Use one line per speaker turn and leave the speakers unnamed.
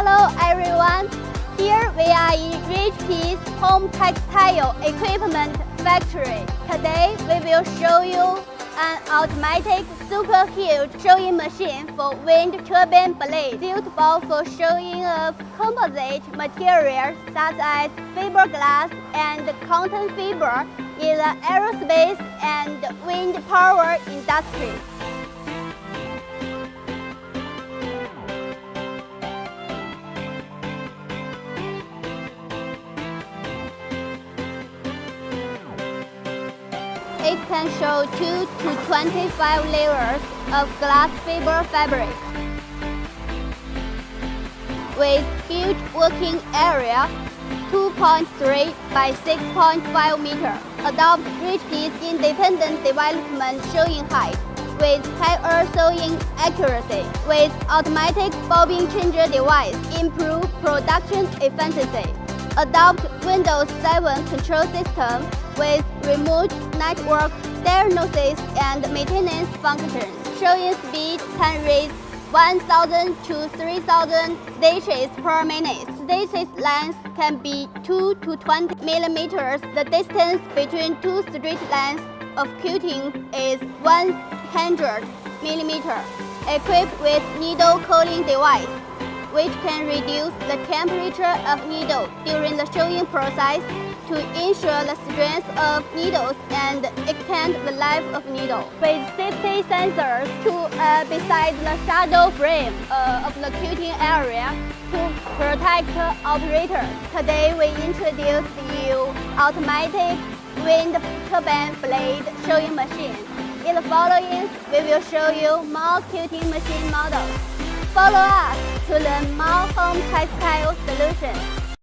Hello everyone, here we are in Richpeace Home Textile Equipment Factory. Today we will show you an automatic super huge sewing machine for wind turbine blades, suitable for sewing of composite materials such as fiberglass and cotton fiber in the aerospace and wind power industry. It can show 2 to 25 layers of glass fiber fabric. With huge working area, 2.3 by 6.5 meter. Adopt Richpeace independent development sewing height with higher sewing accuracy. With automatic bobbin changer device, improve production efficiency. Adopt Windows 7 control system with remote network diagnosis and maintenance functions. Sewing speed can reach 1,000 to 3,000 stitches per minute. Stitches length can be 2 to 20 millimeters. The distance between two straight lengths of quilting is 100 millimeters. Equipped with needle cooling device, which can reduce the temperature of needle during the sewing process to ensure the strength of needles and extend the life of needle. With safety sensors beside the shadow frame of the quilting area to protect operators. Today we introduce you automatic wind turbine blade sewing machine. In the following, we will show you more quilting machine models. Follow us to learn more home textile solutions.